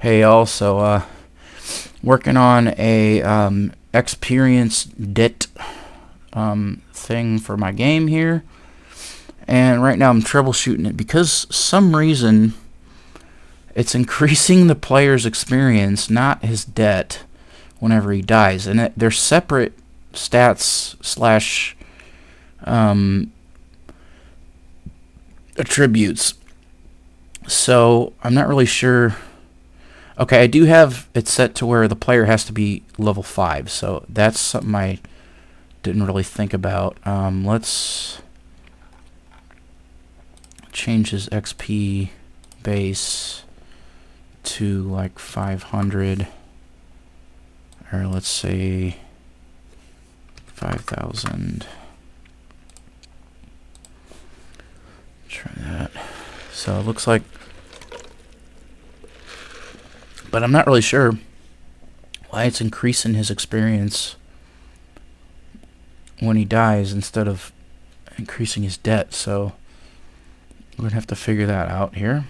Hey, also, working on a experience debt thing for my game here, and right now I'm troubleshooting it because some reason it's increasing the player's experience, not his debt, whenever he dies, and they're separate stats slash attributes. So I'm not really sure. Okay, I do have it set to where the player has to be level 5, so that's something I didn't really think about. Let's change his XP base to like 500, or let's say 5,000. Try that. So it looks like, but I'm not really sure why it's increasing his experience when he dies instead of increasing his debt. So we're gonna have to figure that out here.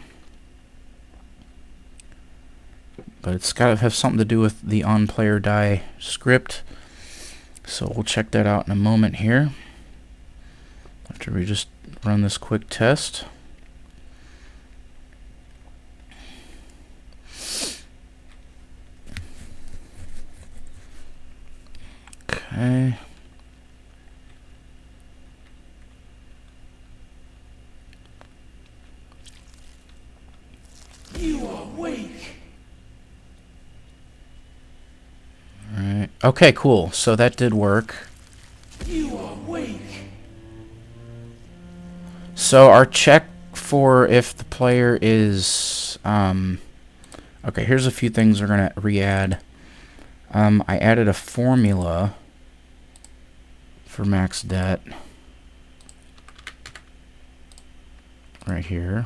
But it's got to have something to do with the on player die script. So we'll check that out in a moment here, after we just run this quick test. Okay. You are weak. Alright. Okay, cool. So that did work. You are weak. So our check for if the player is okay, here's a few things we're gonna re-add. I added a formula for max debt right here.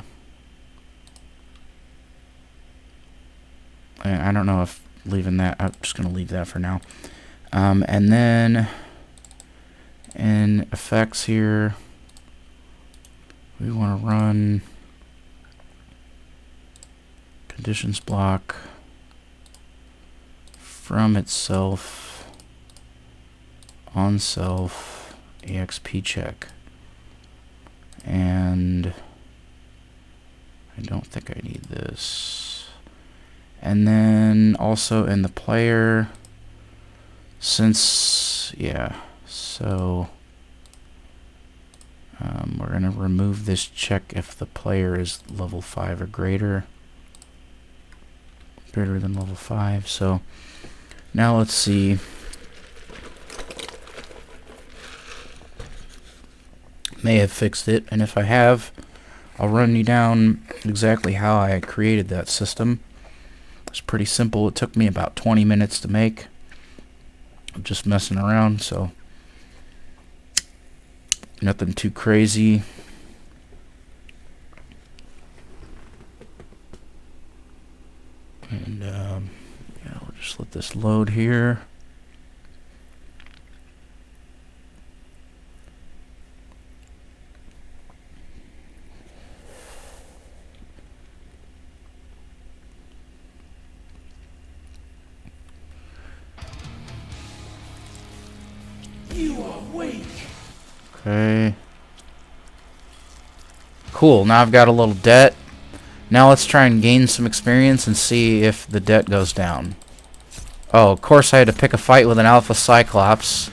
And I don't know if leaving that, I'm just gonna leave that for now. And then in effects here, we want to run conditions block from itself on self exp check, and I don't think I need this. And then also in the player, since so we're going to remove this check if the player is level 5 or greater than level 5. So now let's see. May have fixed it, and if I have, I'll run you down exactly how I created that system. It's pretty simple. It took me about 20 minutes to make. I'm just messing around, so nothing too crazy. And yeah, we'll just let this load here. You are weak. Okay. Cool, now I've got a little debt. Now let's try and gain some experience and see if the debt goes down. Oh, of course I had to pick a fight with an Alpha Cyclops.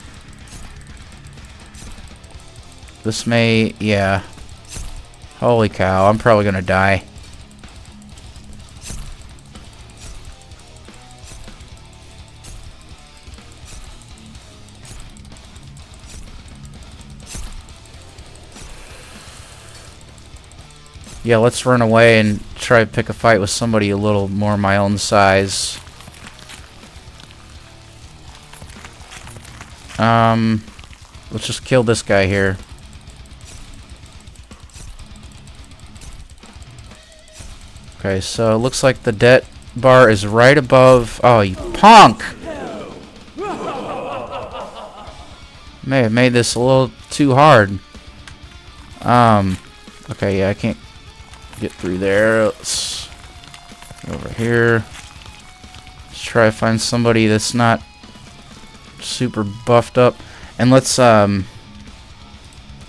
This may, yeah. Holy cow, I'm probably gonna die. Yeah, let's run away and try to pick a fight with somebody a little more my own size. Let's just kill this guy here. Okay, so it looks like the debt bar is right above... Oh, you punk! May have made this a little too hard. Okay, yeah, I can't get through there. Let's Over here. Let's try to find somebody that's not super buffed up. And let's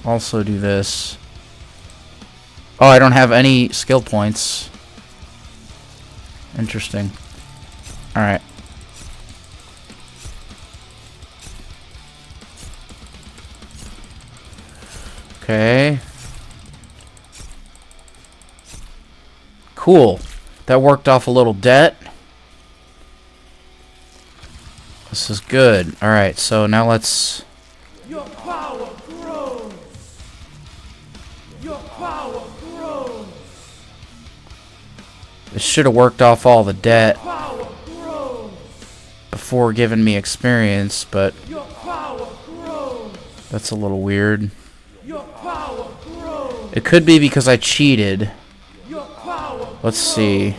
also do this. Oh, I don't have any skill points. Interesting. Alright. Okay. Cool. That worked off a little debt. This is good. Alright, so now let's... Your power grows. Your power grows. It should have worked off all the debt Power grows. before giving me experience, but Your power grows. that's a little weird. Your power grows. It could be because I cheated. Your power. Let's see.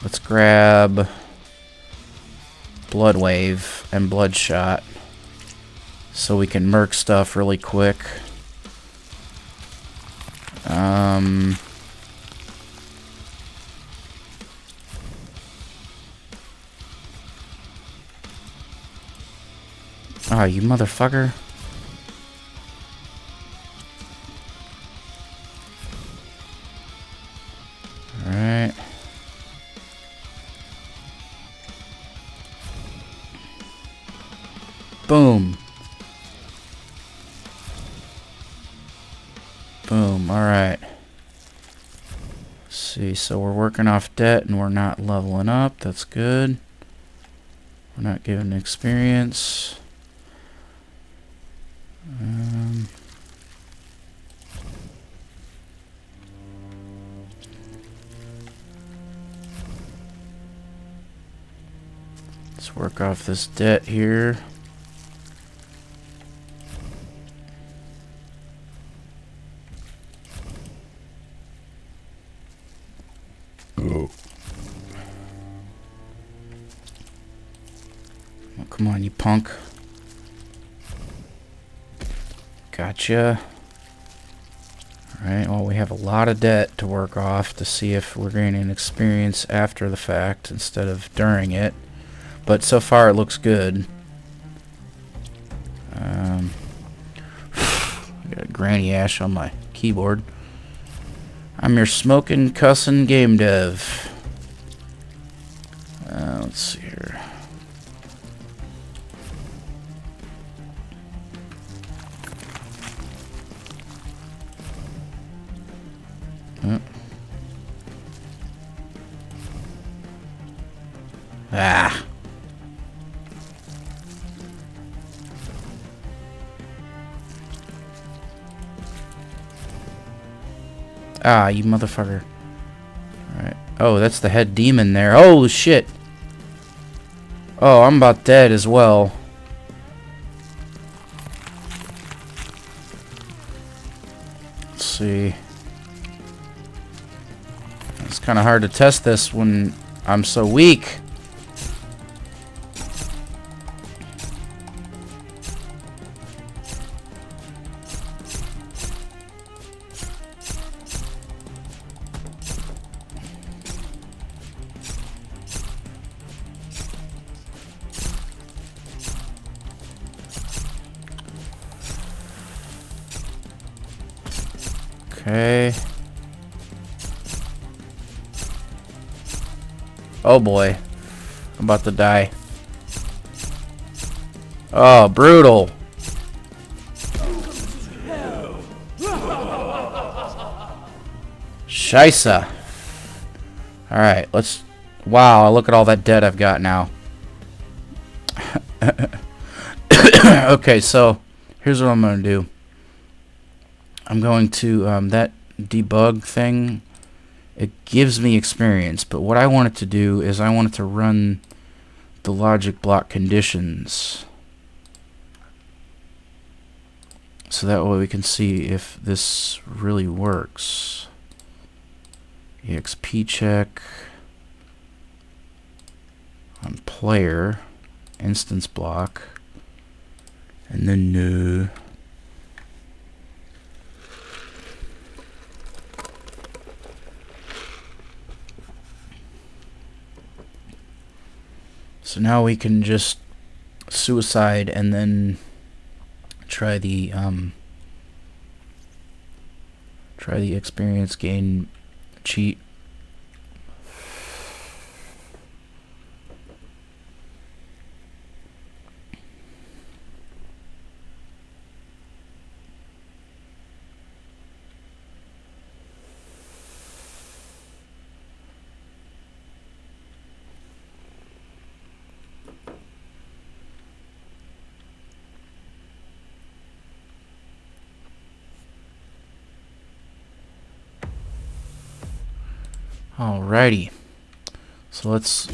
Let's grab Blood Wave and Bloodshot so we can merc stuff really quick. Oh, you motherfucker. Alright. Boom. Boom. Alright. Let's see. So we're working off debt and we're not leveling up. That's good. We're not getting experience. Let's work off this debt here. Oh, come on, you punk. Gotcha. Alright, well, we have a lot of debt to work off to see if we're gaining experience after the fact instead of during it. But so far it looks good. I got a Granny Ash on my keyboard. I'm your smoking, cussin' game dev. Let's see here. Ah. Ah, you motherfucker. Alright. Oh, that's the head demon there. Oh, shit. Oh, I'm about dead as well. Let's see. It's kind of hard to test this when I'm so weak. Okay. Oh boy. I'm about to die. Oh, brutal. Scheisse. Alright, let's... Wow, look at all that debt I've got now. Okay, so here's what I'm going to do. I'm going to, that debug thing, it gives me experience, but what I want it to do is I want it to run the logic block conditions. So that way we can see if this really works. EXP check on player, instance block, and then So now we can just suicide and then try the experience gain cheat. Alrighty. So let's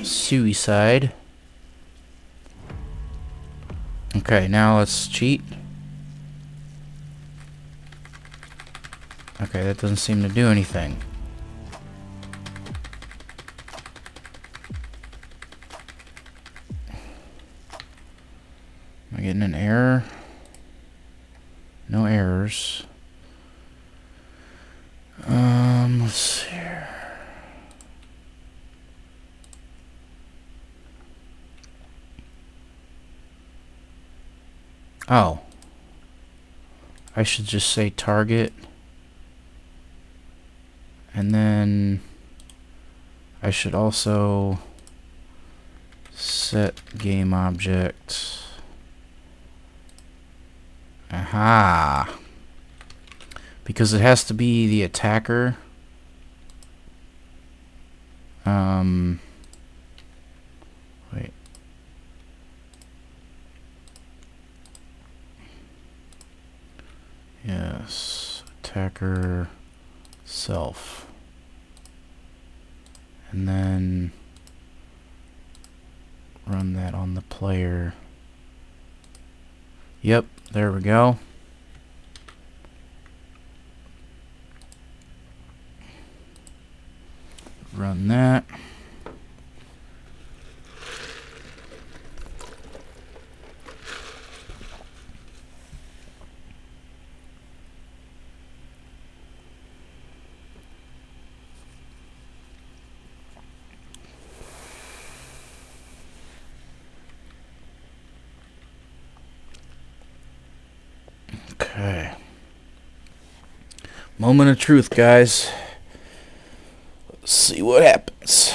suicide. Okay, now let's cheat. Okay, that doesn't seem to do anything. Am I getting an error? No errors. Let's see here. Oh. I should just say target. And then I should also set game object. Aha. Because it has to be the attacker. Wait. Yes, attacker self. And then run that on the player. Yep, there we go. Run that. Okay. Moment of truth, guys. Let's see what happens.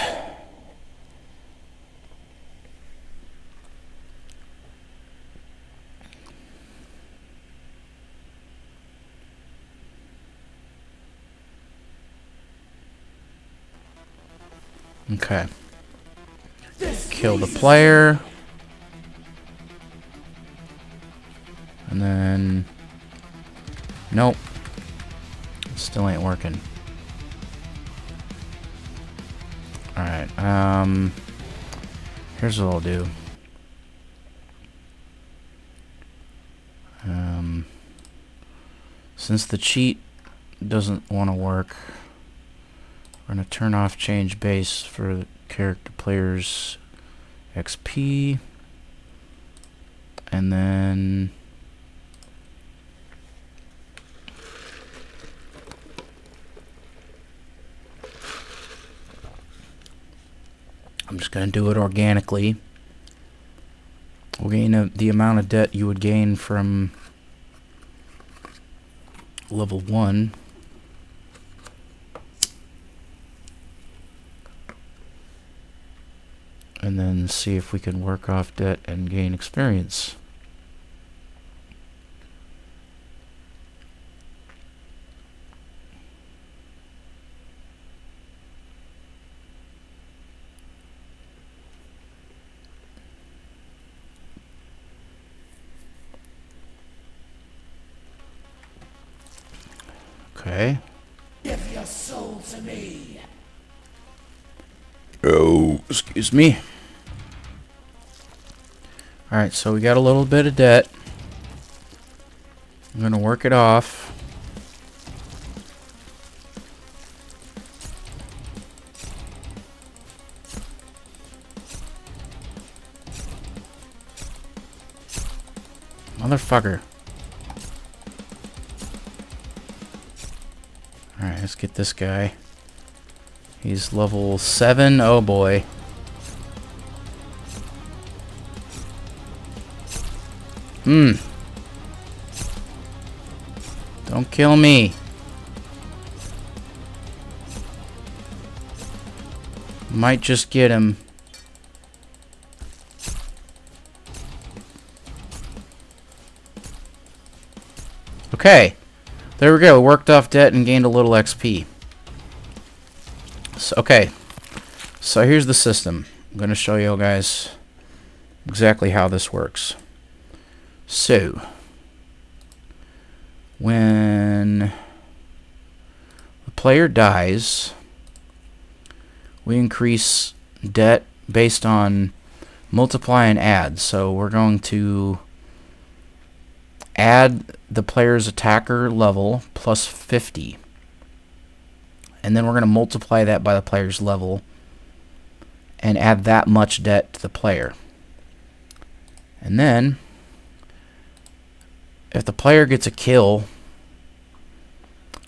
Okay. Kill the player. And then... Nope. Still ain't working. Alright, here's what I'll do. Since the cheat doesn't want to work, we're going to turn off change base for the character players XP. And then... I'm just going to do it organically. We'll gain the amount of debt you would gain from level 1. And then see if we can work off debt and gain experience. Okay. Give your soul to me. Oh, excuse me. Alright, so we got a little bit of debt. I'm gonna work it off. Motherfucker. Alright, let's get this guy. He's level 7. Oh boy. Don't kill me. Might just get him. Okay. There we go. Worked off debt and gained a little XP. So, okay. So here's the system. I'm going to show you guys exactly how this works. So, when the player dies, we increase debt based on multiply and add. So we're going to add the player's attacker level plus 50. And then we're going to multiply that by the player's level and add that much debt to the player. And then, if the player gets a kill,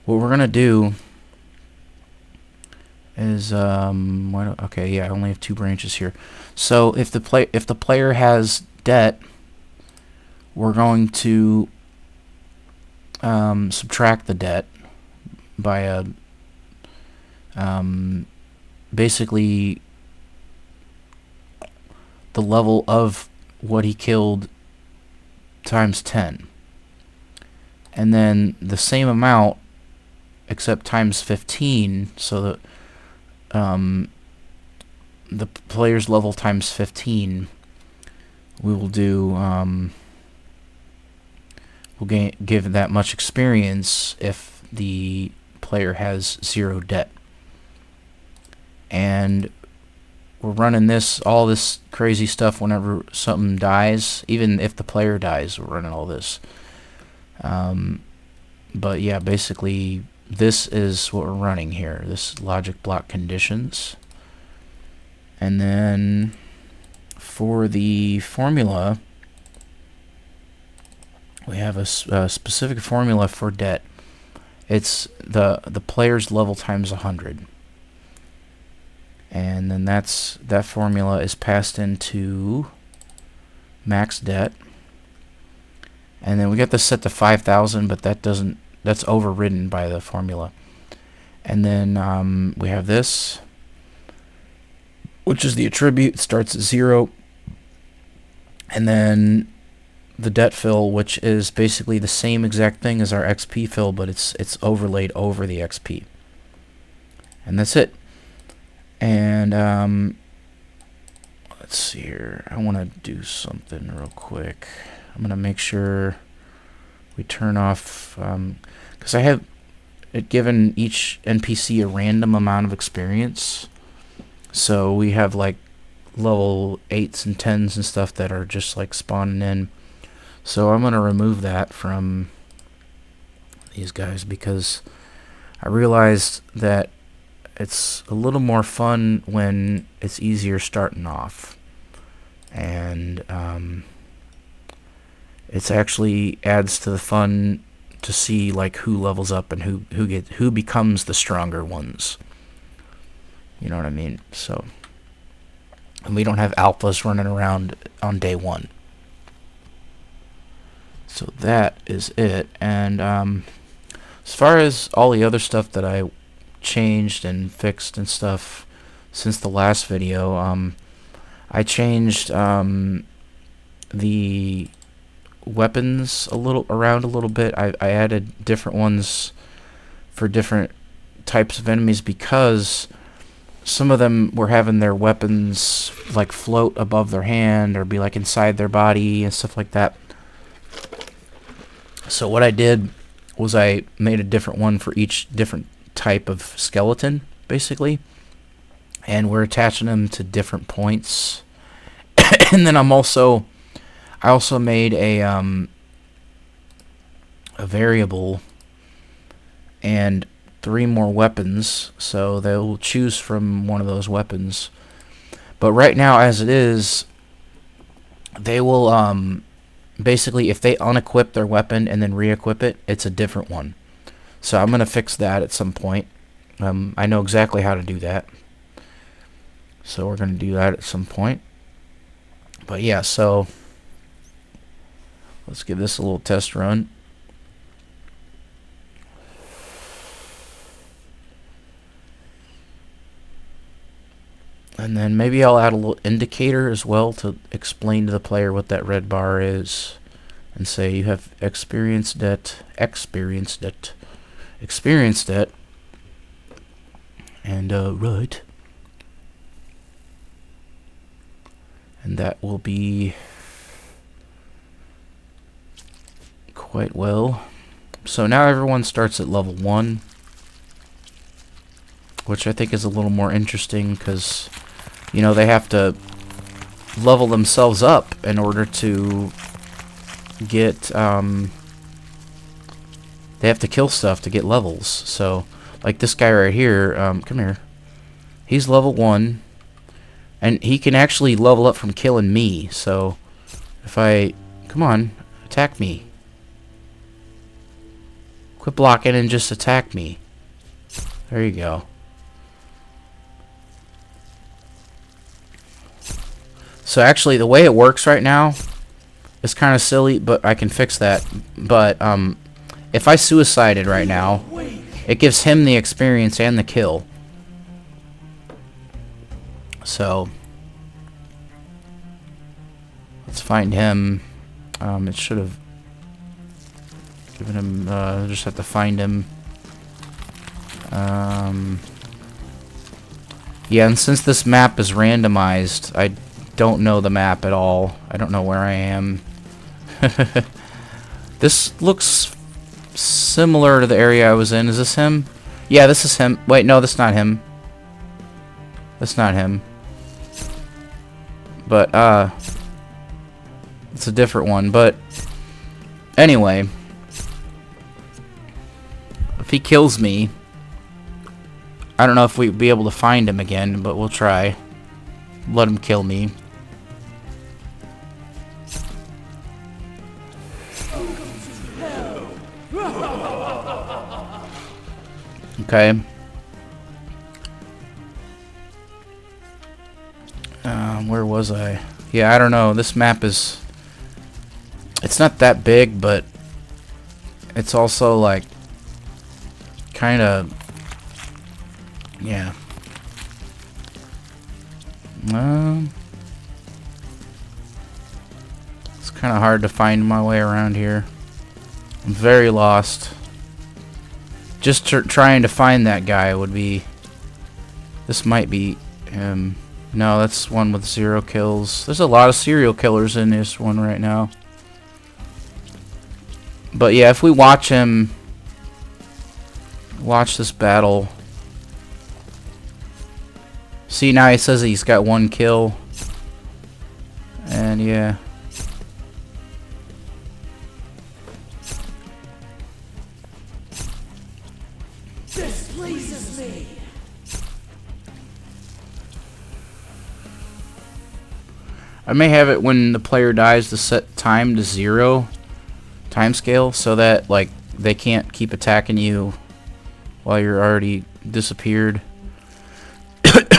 what we're going to do is, okay, yeah, I only have 2 branches here. So if the player has debt, we're going to subtract the debt by a basically the level of what he killed times 10, and then the same amount except times 15, so that the player's level times 15, we will do we'll give that much experience if the player has 0 debt. And we're running all this crazy stuff whenever something dies. Even if the player dies, we're running all this. But yeah, basically this is what we're running here. This logic block conditions. And then for the formula, we have a specific formula for debt. It's the player's level times 100. And then that formula is passed into max debt. And then we got this set to 5,000, but that's overridden by the formula. And then we have this, which is the attribute, starts at 0. And then the debt fill, which is basically the same exact thing as our XP fill, but it's overlaid over the XP. And that's it. And let's see here. I want to do something real quick. I'm going to make sure we turn off, because I have it given each NPC a random amount of experience. So we have like level 8s and 10s and stuff that are just like spawning in. So I'm going to remove that from these guys because I realized that it's a little more fun when it's easier starting off, and it's actually adds to the fun to see like who levels up and who becomes the stronger ones. You know what I mean? So, and we don't have alphas running around on day 1. So that is it. And as far as all the other stuff that I changed and fixed and stuff since the last video, I changed the weapons around a little bit. I added different ones for different types of enemies because some of them were having their weapons like float above their hand or be like inside their body and stuff like that. So what I did was I made a different one for each different type of skeleton, basically, and we're attaching them to different points. And then I also made a variable and 3 more weapons, so they'll choose from one of those weapons. But right now, as it is, they will basically, if they unequip their weapon and then re-equip it, it's a different one. So I'm going to fix that at some point. I know exactly how to do that. So we're going to do that at some point. But yeah, so Let's give this a little test run. And then maybe I'll add a little indicator as well to explain to the player what that red bar is. And say you have experienced it. And right. And that will be quite well. So now everyone starts at level 1, which I think is a little more interesting because, you know, they have to level themselves up in order to get, they have to kill stuff to get levels. So, like this guy right here, come here, he's level 1, and he can actually level up from killing me. So, if I, come on, attack me. Quit blocking and just attack me. There you go. So actually, the way it works right now is kind of silly, but I can fix that. But if I suicided right now, it gives him the experience and the kill. So let's find him. It should have given him. Just have to find him. Yeah, and since this map is randomized, I don't know the map at all. I don't know where I am. This looks similar to the area I was in. Is this him? Yeah, this is him. Wait, no, that's not him. That's not him. But, it's a different one. But, anyway, if he kills me, I don't know if we'd be able to find him again, but we'll try. Let him kill me. Okay. Where was I? Yeah, I don't know. This map is... It's not that big, but... It's also, like... kind of... Yeah. It's kind of hard to find my way around here. I'm very lost. Just trying to find that guy would be... This might be him. No, that's one with 0 kills. There's a lot of serial killers in this one right now. But yeah, if we watch him... Watch this battle... See, now he says he's got 1 kill. And yeah. This pleases me. I may have it when the player dies to set time to 0 time scale so that like they can't keep attacking you while you're already disappeared.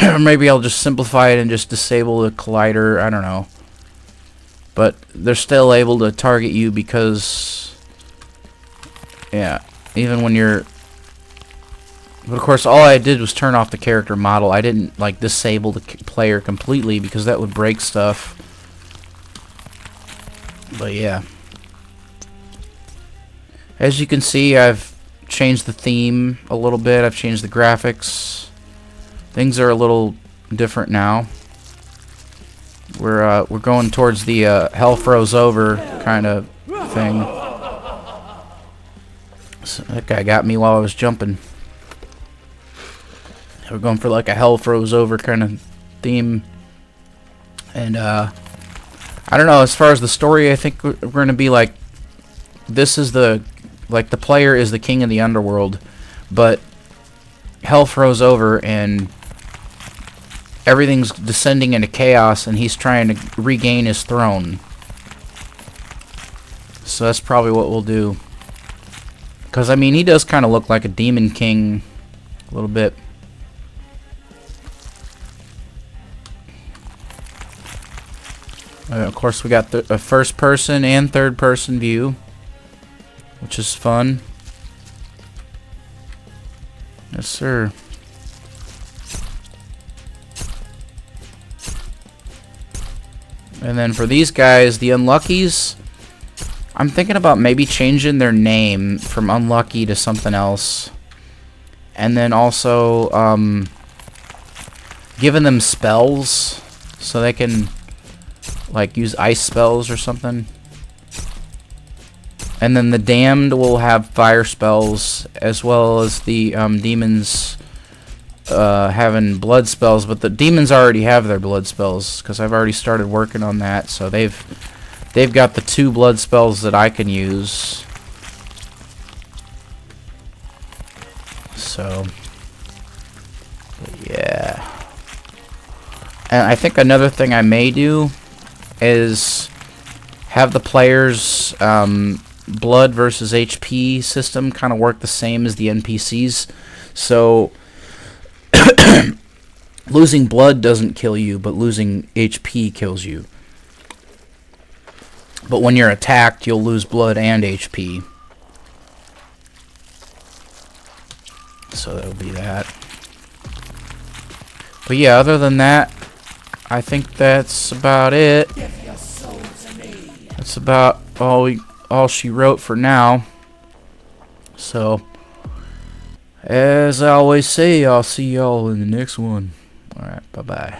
Or maybe I'll just simplify it and just disable the collider. I don't know. But they're still able to target you because, yeah, even when you're... But of course, all I did was turn off the character model. I didn't like disable the player completely because that would break stuff. But yeah. As you can see, I've changed the theme a little bit. I've changed the graphics. Things are a little different now. We're going towards the hell froze over kind of thing. So that guy got me while I was jumping. We're going for like a hell froze over kind of theme. And I don't know, as far as the story, I think we're going to be like, this is the, like the player is the king of the underworld, but hell froze over and everything's descending into chaos and he's trying to regain his throne. So that's probably what we'll do. Because, I mean, he does kind of look like a demon king a little bit. Of course, we got a first person and third person view, which is fun. Yes, sir. And then for these guys, the Unluckies, I'm thinking about maybe changing their name from Unlucky to something else. And then also giving them spells so they can like use ice spells or something. And then the Damned will have fire spells, as well as the demons having blood spells. But the demons already have their blood spells because I've already started working on that. So they've got the 2 blood spells that I can use. So yeah. And I think another thing I may do is have the players blood versus HP system kind of work the same as the NPCs. So losing blood doesn't kill you, but losing HP kills you. But when you're attacked, you'll lose blood and HP. So that'll be that. But yeah, other than that, I think that's about it. That's about all she wrote for now. So, as I always say, I'll see y'all in the next one. Alright, bye-bye.